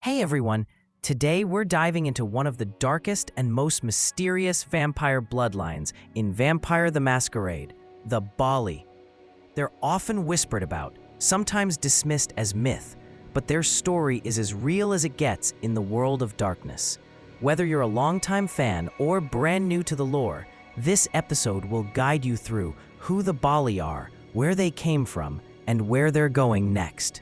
Hey everyone, today we're diving into one of the darkest and most mysterious vampire bloodlines in Vampire the Masquerade, the Baali. They're often whispered about, sometimes dismissed as myth, but their story is as real as it gets in the world of darkness. Whether you're a longtime fan or brand new to the lore, this episode will guide you through who the Baali are, where they came from, and where they're going next.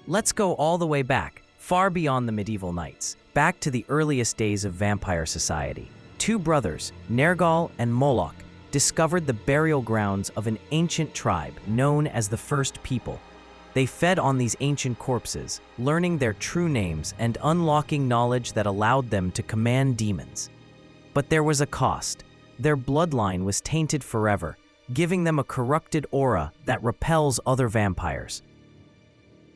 Let's go all the way back, far beyond the medieval nights, back to the earliest days of vampire society. Two brothers, Nergal and Moloch, discovered the burial grounds of an ancient tribe known as the First People. They fed on these ancient corpses, learning their true names and unlocking knowledge that allowed them to command demons. But there was a cost. Their bloodline was tainted forever, giving them a corrupted aura that repels other vampires.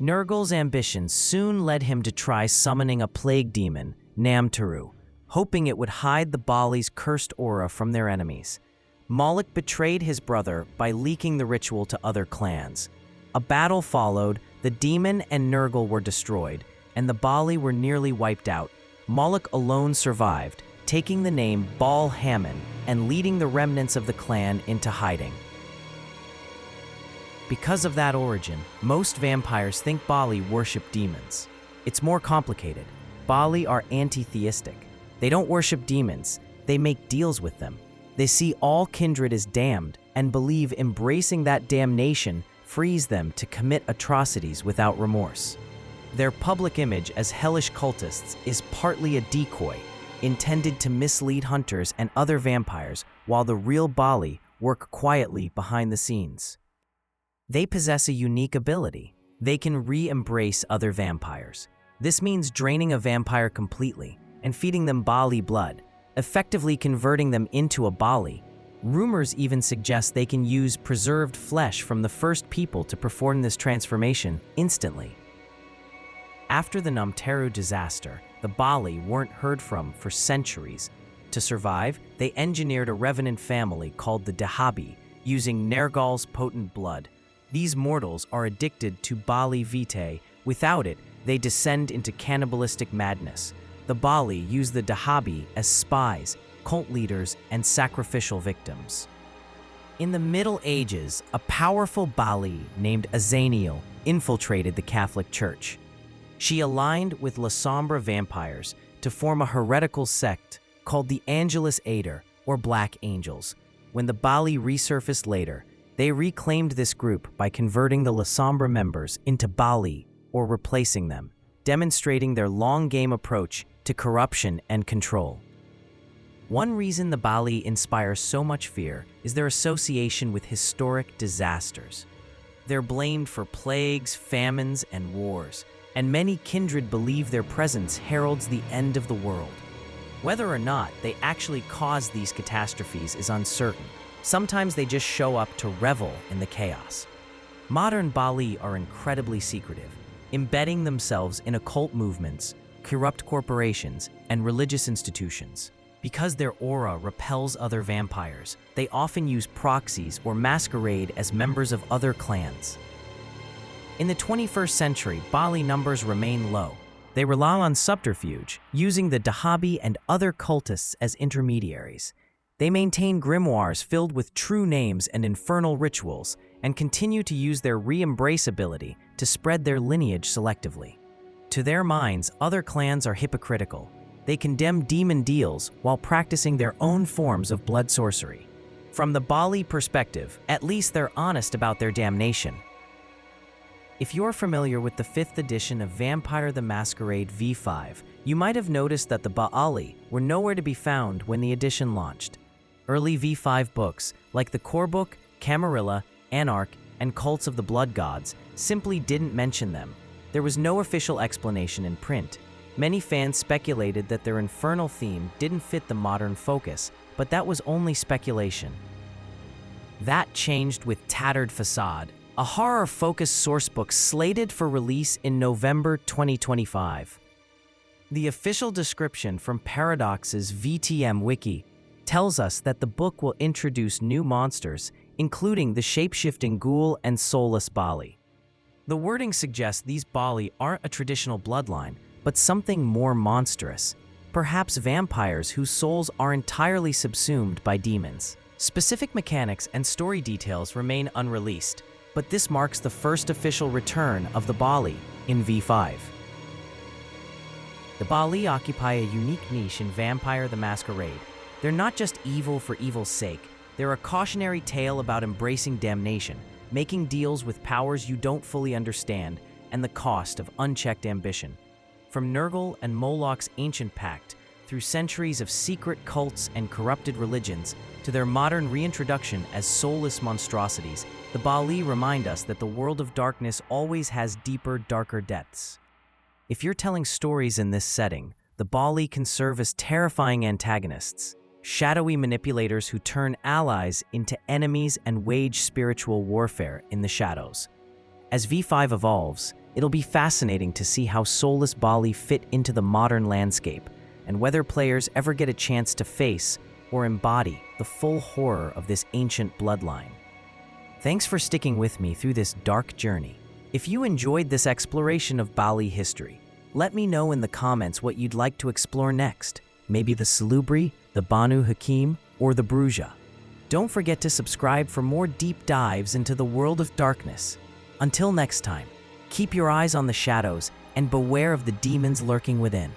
Nergal's ambitions soon led him to try summoning a plague demon, Namtaru, hoping it would hide the Baali's cursed aura from their enemies. Moloch betrayed his brother by leaking the ritual to other clans. A battle followed, the demon and Nergal were destroyed, and the Baali were nearly wiped out. Moloch alone survived, taking the name Baal Hammon and leading the remnants of the clan into hiding. Because of that origin, most vampires think Baali worship demons. It's more complicated. Baali are anti-theistic. They don't worship demons, they make deals with them. They see all kindred as damned and believe embracing that damnation frees them to commit atrocities without remorse. Their public image as hellish cultists is partly a decoy, intended to mislead hunters and other vampires, while the real Baali work quietly behind the scenes. They possess a unique ability. They can re-embrace other vampires. This means draining a vampire completely and feeding them Baali blood, effectively converting them into a Baali. Rumors even suggest they can use preserved flesh from the First People to perform this transformation instantly. After the Namtaru disaster, the Baali weren't heard from for centuries. To survive, they engineered a revenant family called the Dahabi, using Nergal's potent blood. These mortals are addicted to Baali vitae. Without it, they descend into cannibalistic madness. The Baali use the Dahabi as spies, cult leaders, and sacrificial victims. In the Middle Ages, a powerful Baali named Azaniel infiltrated the Catholic Church. She aligned with La Sombra vampires to form a heretical sect called the Angelus Ader, or Black Angels. When the Baali resurfaced later, they reclaimed this group by converting the La Sombra members into Baali, or replacing them, demonstrating their long-game approach to corruption and control. One reason the Baali inspire so much fear is their association with historic disasters. They're blamed for plagues, famines, and wars, and many kindred believe their presence heralds the end of the world. Whether or not they actually caused these catastrophes is uncertain. Sometimes they just show up to revel in the chaos. Modern Baali are incredibly secretive, embedding themselves in occult movements, corrupt corporations, and religious institutions. Because their aura repels other vampires, they often use proxies or masquerade as members of other clans. In the 21st century, Baali numbers remain low. They rely on subterfuge, using the Dahabi and other cultists as intermediaries. They maintain grimoires filled with true names and infernal rituals, and continue to use their re-embrace ability to spread their lineage selectively. To their minds, other clans are hypocritical. They condemn demon deals while practicing their own forms of blood sorcery. From the Baali perspective, at least they're honest about their damnation. If you're familiar with the 5th edition of Vampire the Masquerade V5, you might have noticed that the Baali were nowhere to be found when the edition launched. Early V5 books, like the core book, Camarilla, Anarch, and Cults of the Blood Gods, simply didn't mention them. There was no official explanation in print. Many fans speculated that their infernal theme didn't fit the modern focus, but that was only speculation. That changed with Tattered Façade, a horror-focused sourcebook slated for release in November 2025. The official description from Paradox's VTM wiki tells us that the book will introduce new monsters, including the shape-shifting ghoul and soulless Baali. The wording suggests these Baali aren't a traditional bloodline, but something more monstrous. Perhaps vampires whose souls are entirely subsumed by demons. Specific mechanics and story details remain unreleased, but this marks the first official return of the Baali in V5. The Baali occupy a unique niche in Vampire the Masquerade. They're not just evil for evil's sake, they're a cautionary tale about embracing damnation, making deals with powers you don't fully understand, and the cost of unchecked ambition. From Nergal and Moloch's ancient pact, through centuries of secret cults and corrupted religions, to their modern reintroduction as soulless monstrosities, the Baali remind us that the world of darkness always has deeper, darker depths. If you're telling stories in this setting, the Baali can serve as terrifying antagonists, shadowy manipulators who turn allies into enemies and wage spiritual warfare in the shadows. As V5 evolves, it'll be fascinating to see how soulless Baali fit into the modern landscape, and whether players ever get a chance to face or embody the full horror of this ancient bloodline. Thanks for sticking with me through this dark journey. If you enjoyed this exploration of Baali history, let me know in the comments what you'd like to explore next. Maybe the Salubri, the Banu Hakim, or the Bruja. Don't forget to subscribe for more deep dives into the world of darkness. Until next time, keep your eyes on the shadows and beware of the demons lurking within.